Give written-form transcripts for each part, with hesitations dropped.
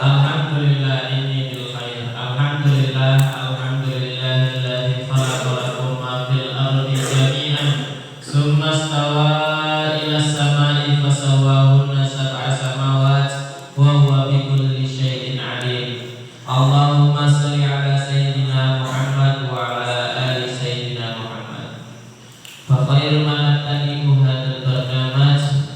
Alhamdulillah inni bil khair. Alhamdulillah, alhamdulillahilladzi khalaqa lakum ma fil ardi jami'an tsumma stawa ila samai fasawwahunna sab'a samawat wa huwa bikulli syai'in 'alim. Allahumma shalli ala sayyidina Muhammad wa ala ali sayyidina Muhammad. Fa khairu ma nabtadi'u hadzal barnamaj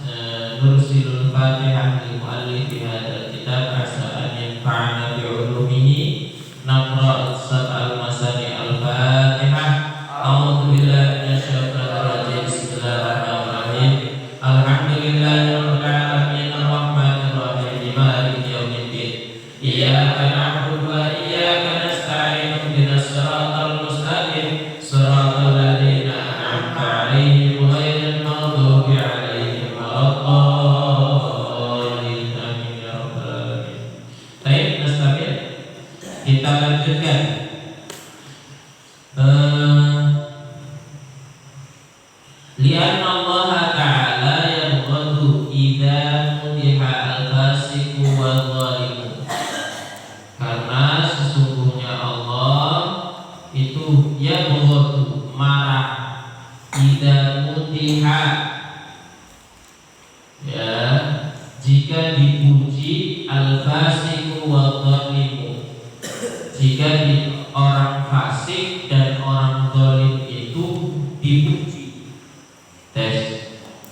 nursilul Fatihah li mu'allifi hadzal kitab asa an yanfa'ana bi 'ulumihi. Naqra sab'al masani al-Fatihah. A'udzu billahi minasyaitonir rajim. Bismillahirrahmanirrahim. Alhamdulillahirabbil alamin arrahmanir rahim maliki yaumiddin. Iyyaka na'budu wa iyyaka nasta'in ihdinas siratal mustaqim siratal ladzina an'amta 'alaihim ghairil maghdubi 'alaihim waladdallin. Amin ya rabbal alamin. Baik, nasta'in. Kita lanjutkan. Lianna Allah Ta'ala yabghadu idza mudiha al-fasiqu wal-zalimu. Karena sesungguhnya Allah itu yabghadu marah idza mudiha, ya, jika dipuji al-fasiqu wal-zalimu, jika orang fasik dan orang zalim itu dipuji.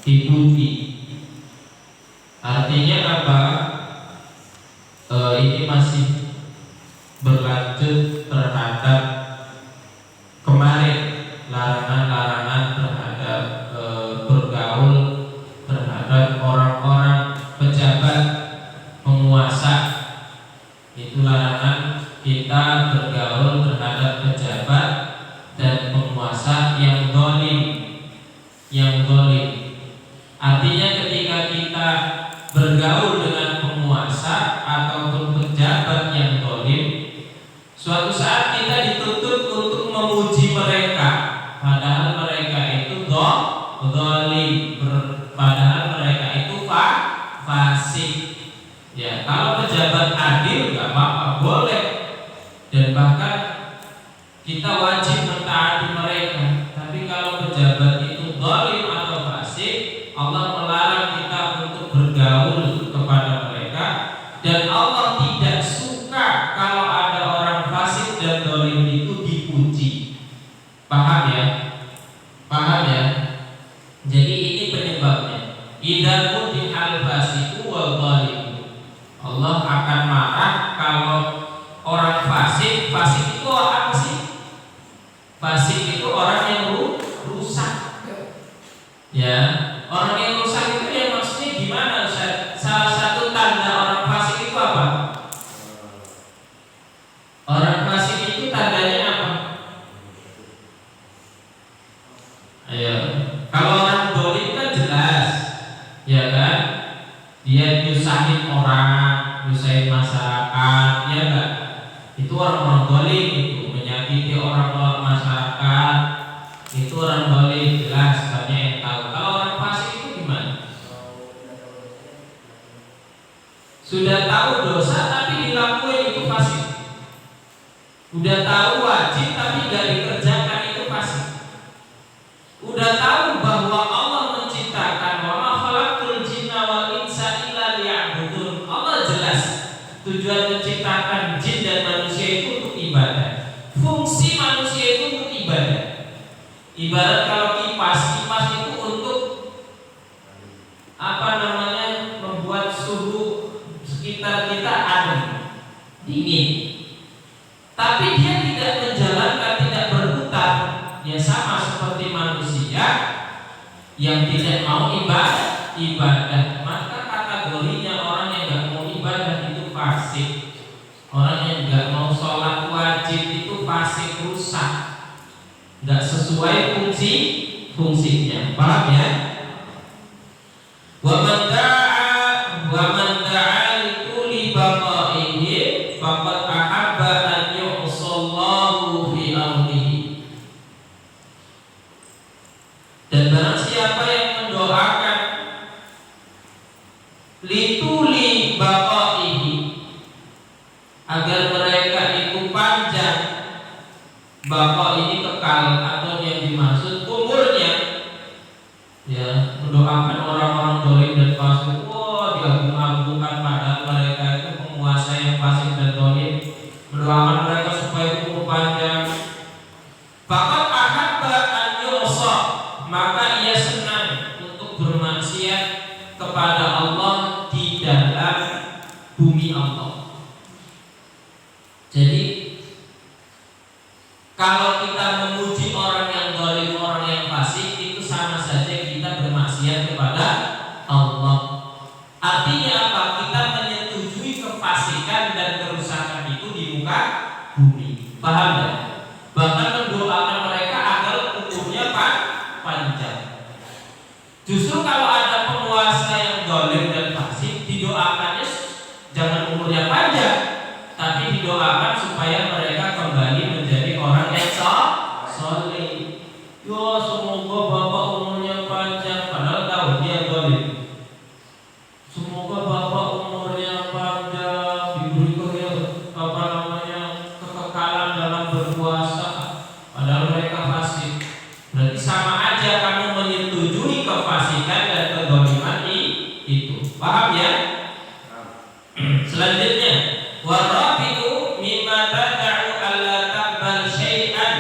Dipuji artinya apa? Ini masih berlanjut terhadap kemarin larangan-larangan terhadap bergaul terhadap orang-orang pejabat penguasa. Itu larangan kita bergaul terhadap pejabat dan penguasa yang zalim. Artinya ketika kita bergaul dengan penguasa ataupun pejabat yang zalim, suatu saat kita dituntut untuk memuji mereka, padahal mereka itu zalim, padahal mereka itu fasik. Ya, kalau pejabat adil nggak apa-apa, boleh, dan bahkan kita wajib mentaati mereka. Tapi kalau pejabat itu zalim atau fasik, Allah melarang kita untuk bergaul kepada mereka, dan Allah tidak suka kalau ada orang fasik dan zalim itu dipuji. Paham ya? Paham ya? Jadi ini penyebabnya. Idza mudihal fasiqu wal zalim. Allah akan marah kalau orang fasik. Fasik itu apa sih? Fasik itu orang yang rusak. Ya, orang yang rusak itu ya maksudnya gimana? Salah satu tanda orang fasik itu apa? Orang fasik itu tandanya apa? Ayo, kalau orang zalim kan jelas, ya kan? Dia nyusahin orang, nyusahin masyarakat, ya enggak? Itu orang-orang zalim, itu menyakiti orang-orang masyarakat, itu orang zalim, jelas, banyak yang tahu. Kalau orang fasik itu gimana? Sudah tahu dosa tapi dilakuin, itu fasik. Udah tahu wajib tapi gak dikerjakan, itu fasik. Udah tahu bahwa Allah menciptakan wa ma khalaqtul jinna wal insa illa liya'budun. Allah jelas tujuan menciptakan jin dan manusia itu untuk ibadah. Fungsi manusia itu untuk ibadah. Ibarat kalau kipas itu untuk apa namanya, membuat suhu sekitar kita adem, dingin. Tapi dia tidak menjalankan, tidak berputar. Ya sama seperti manusia yang tidak mau ibadah. Maka kategorinya orang yang gak mau ibadah itu fasik. Orang yang gak mau sholat wajib itu fasik, rusak, gak sesuai fungsinya. Paham ya? Wa man da'a li baqaihi faqad ahabba an yu'sallahu fi amrihi. Dan barang siapa yang mendoakan lituli baqaihi, memuji Allah. Jadi kalau kita memuji orang yang zalim, orang yang fasik, itu sama saja kita bermaksiat kepada Allah. Artinya apa? Kita menyetujui kefasikan dan kerusakan itu di muka bumi. Paham ya? Bahkan mendoakan mereka agar umurnya panjang. Justru kalau ada penguasa yang zalim dan fasik, didoakannya jangan umurnya panjang, tapi didoakan supaya mereka kembali menjadi orang yang soleh. Ya semoga bapak umurnya panjang, padahal tahu dia zalim. Semoga bapak umurnya panjang, diberi kekekalan dalam berpuasa, padahal mereka fasik. Berarti sama aja kamu menyetujui kefasikan dan kezaliman itu. Paham ya? Selanjutnya, warabi'u mimma tad'u alla taqbal syai'an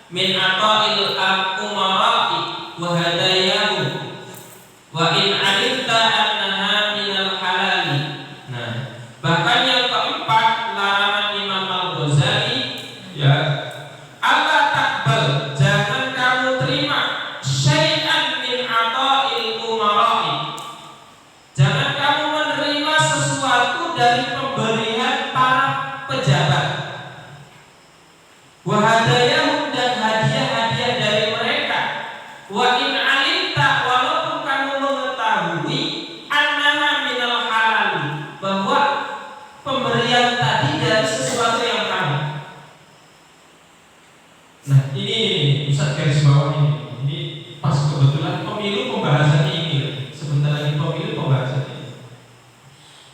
min ata'il umara'i wa hadayahu wa in 'alimta annaha minal halali. Nah, bahkan yang keempat, larangan Imam Al-Ghazali ya, alla taqbal, jangan kamu terima syai'an min ata'il umara'i, jangan kamu menerima sesuatu dari pemberian para pejabat, wa hadayahum, dan hadiah-hadiah dari mereka, wa in alimta, walaupun kamu mengetahui, annaha minal halal, bahwa pemberian tadi dari sesuatu yang haram. Nah ini Ustaz garis bawah ini pas kebetulan pemilu pembahasannya ini, sebentar lagi pemilu pembahasannya.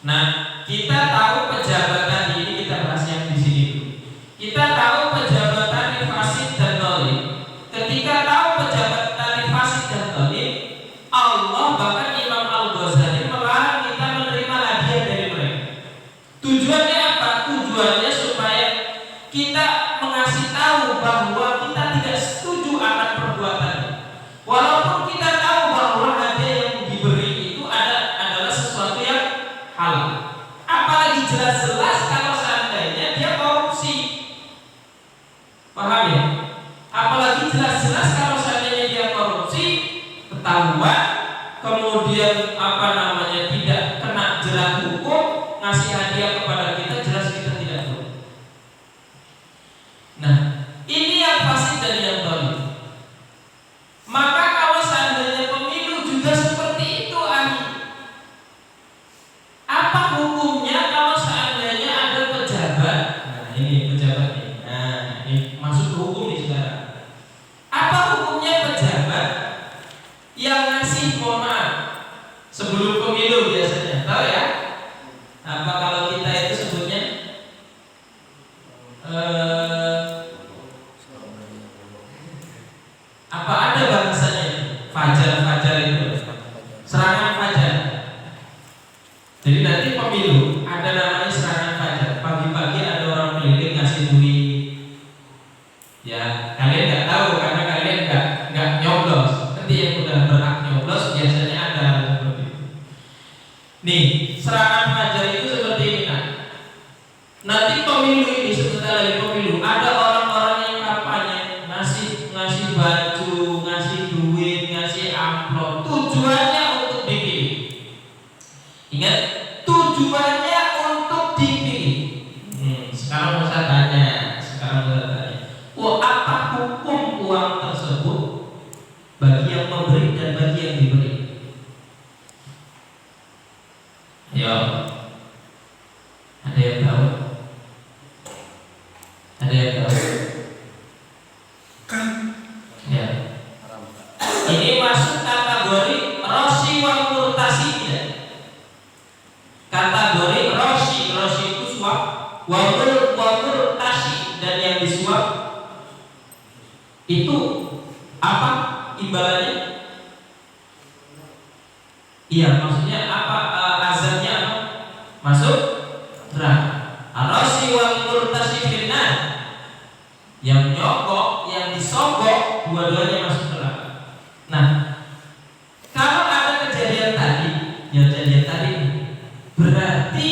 Nah kita tahu pejabat tadi ini, kita bahas yang di sini dulu. Kita tahu pejabat tadi fasik dan zalim. Ketika tahu pejabat tadi fasik dan zalim, Allah bahkan Imam Al-Ghazali melarang kita menerima hadiah dari mereka. Tujuannya apa? Tujuannya supaya kita mengasih tahu bahwa kita tidak setuju akan perbuatannya. Walaupun kita tahu bahwa hadiah yang diberi itu adalah sesuatu yang halal. Apalagi jelas-jelas kalau seandainya dia korupsi. Paham ya? Apalagi jelas-jelas kalau seandainya dia korupsi, ketahuan, kemudian tidak kena jerat hukum, ngasih hadiah kepada kita, jelas kita tidak tahu. Nah, ini yang fasik dan yang zalim. Maka kalau seandainya pemilu juga seperti itu, apa hukumnya kalau seandainya ada pejabat? Nah, ini pejabat nih. Nah, ini masuk ke hukum nih sekarang. Apa hukumnya pejabat yang ngasih, mohon maaf, sebelum pemilu biasanya, tahu ya? Apa kalau kita itu sebutnya apa ada bahasanya? Fajar itu, serangan fajar. Jadi nanti pemilu ada namanya serangan fajar. Pagi-pagi ada orang keliling ngasih duit. Ya, kalian nggak tahu karena kalian nggak nyoblos. Nanti yang udah berhak nyoblos biasanya ada seperti itu. Nih, serangan fajar itu seperti ini. Nanti pemilu ini, sebentar lagi pemilu, ada orang-orang yang kampanye ngasih baju, ngasih duit, ngasih amplop. Tujuannya untuk dipilih. Ingat, tujuannya untuk dipilih. Sekarang mau saya tanya. Apa hukum uang tersebut bagi yang memberi dan bagi yang diberi? Ayo, ada yang tahu? Ada yang tahu? Ya. Ini masuk kategori rosi wal murtasi tidak? Kategori rosi itu suap, wal murtasi, dan yang disuap itu apa imbalannya? Iya, maksudnya apa? Azabnya apa? Masuk neraka. Arasi wal murtasi finnar. Yang nyogok, yang disogok, dua-duanya masuk neraka. Nah, kalau ada kejadian tadi berarti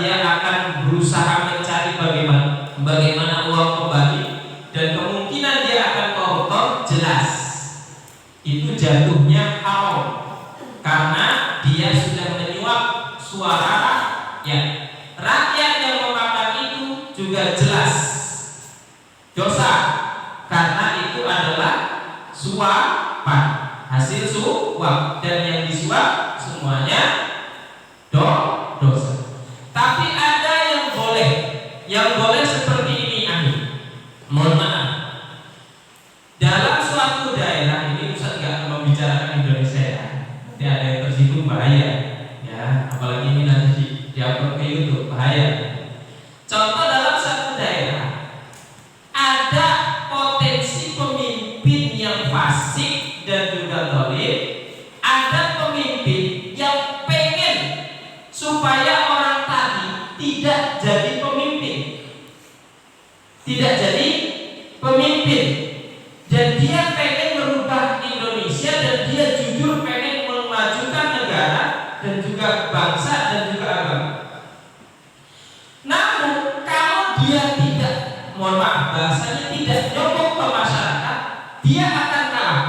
dia akan berusaha mencari bagaimana uang kembali, dan kemungkinan dia akan koruptor, jelas itu jatuhnya haram karena dia sudah menyuap suara rakyat. Rakyat yang memakan itu juga jelas dosa karena itu adalah suapan, hasil suap, dan yang disuap semuanya dosa. Tapi ada yang boleh seperti ini, mohon maaf. Dalam suatu daerah ini, Ustaz nggak membicarakan Indonesia ya, nanti ada yang tersinggung bahaya ya, apalagi ini nanti diupload ke YouTube bahaya. Contoh, dalam satu daerah ada potensi pemimpin yang fasik dan juga zalim, ada pemimpin yang pengen supaya orang tadi tidak jadi pemimpin, dan dia pengen merubah Indonesia, dan dia jujur pengen memajukan negara dan juga bangsa dan juga agama. Namun kalau dia tidak, mohon maaf bahasanya, tidak nyokok ke masyarakat, dia akan kalah.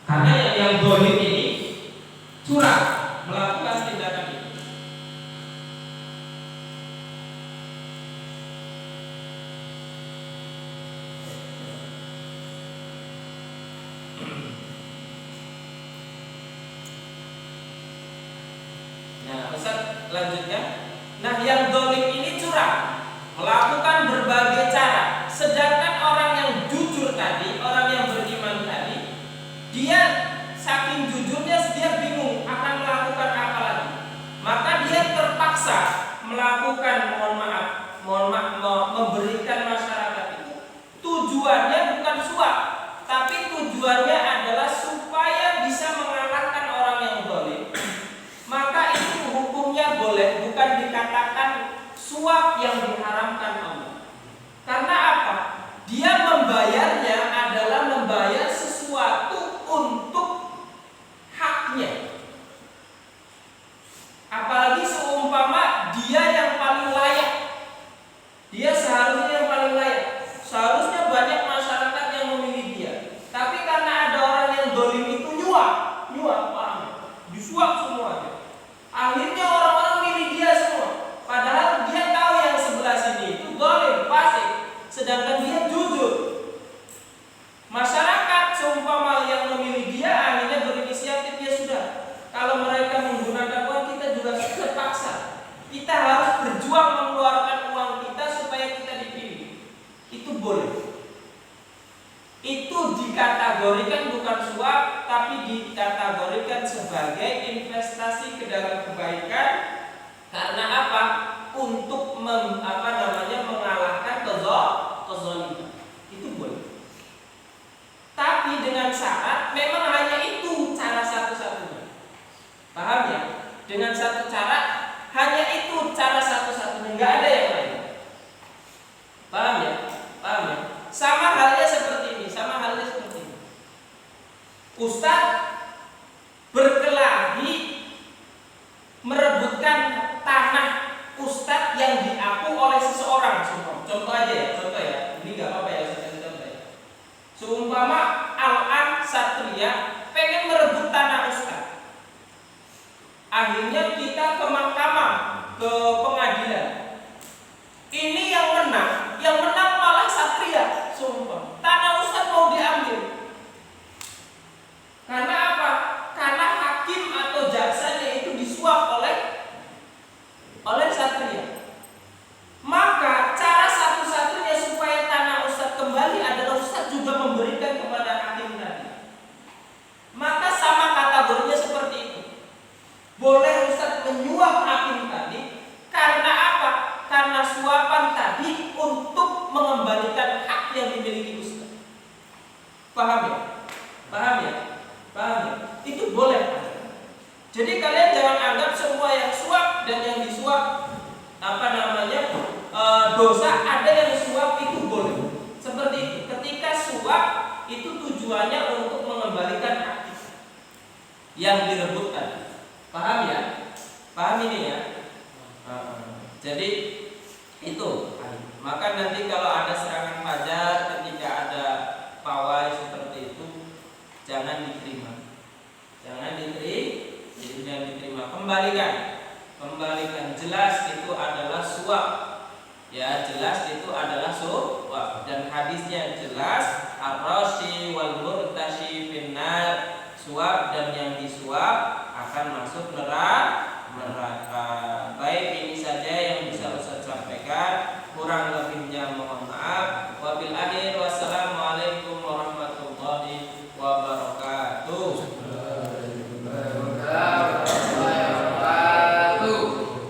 Karena yang zalim ini curang melakukan tindakan ini. Nah, Ustaz lanjutnya. Nah, yang zalim ini curang, melakukan berbagai cara. Sedangkan orang yang jujur tadi, orang yang beriman tadi, dia saking jujurnya dia bingung akan melakukan apa lagi. Maka dia terpaksa melakukan, memberikan masyarakat itu. Tujuannya bukan suap, tapi tujuannya adalah supaya bisa mengalahkan orang yang zalim. Maka itu hukumnya boleh, bukan dikatakan suap yang diharamkan Allah. Karena apa? Dia membayarnya adalah membayar sesuatu untuk haknya. Apalagi seumpama dia yang paling layak, dia seharusnya yang paling layak, seharusnya banyak masyarakat yang memilih dia. Tapi karena ada orang yang zalim itu nyuap, disuap semuanya. Akhirnya orang-orang milih dia semua. Padahal dia tahu yang sebelah sini itu zalim, fasik, sedangkan dia jujur. Masyarakat seumpama yang memilih dia akhirnya berinisiatif, ya sudah, kalau mereka menggunakan uang, kita juga terpaksa. Kita harus berjuang mengeluarkan uang kita supaya kita dipilih. Itu boleh. Itu dikategorikan bukan suap, tapi dikategorikan sebagai investasi ke dalam kebaikan. Karena apa? Untuk mengalahkan kezaliman. Itu boleh. Tapi dengan syarat memang hanya itu cara satu-satunya. Paham ya? Dengan satu cara, hanya itu cara satu-satunya, nggak ada yang lain. Paham ya? Sama halnya seperti ini. Ustadz berkelahi merebutkan tanah Ustadz yang diaku oleh seseorang. Contoh ya. Ini nggak apa-apa ya, saya kasih contoh ya. Seumpama Al-An Satria pengen merebut tanah Ustadz. Akhirnya kita ke mahkamah, ke pengadilan. Ini yang menang malah Satria. Sumpah, tanah Ustadz mau diambil. Karena apa? Karena hakim atau jaksanya itu disuap oleh Satria. Maka cara satu-satunya supaya tanah Ustadz kembali adalah Ustadz juga memberikan kepada hakim tadi. Maka sama kategorinya seperti itu. Boleh Ustadz menyuap hakim tadi. Karena apa? Karena suapan tadi untuk mengembalikan hak yang dimiliki Ustadz. Paham ya? Itu boleh. Jadi kalian jangan anggap semua yang suap dan yang disuap dosa. Ada yang suap itu boleh. Seperti itu. Ketika suap itu tujuannya untuk mengembalikan hak yang direbutkan. Paham ya? Paham ini ya? Jadi itu. Maka nanti kalau ada serangan fajar ketika ada pawai seperti itu, jangan diterima. Jangan diterima. Kembalikan. Jelas itu adalah suap. Ya, jelas itu adalah suap. Dan hadisnya jelas, ar-rashi wal murtashi finnar. Suap dan yang disuap akan masuk neraka. Baik, ini saja yang bisa Ustaz sampaikan. Kurang lebihnya mohon maaf. Wabil akhir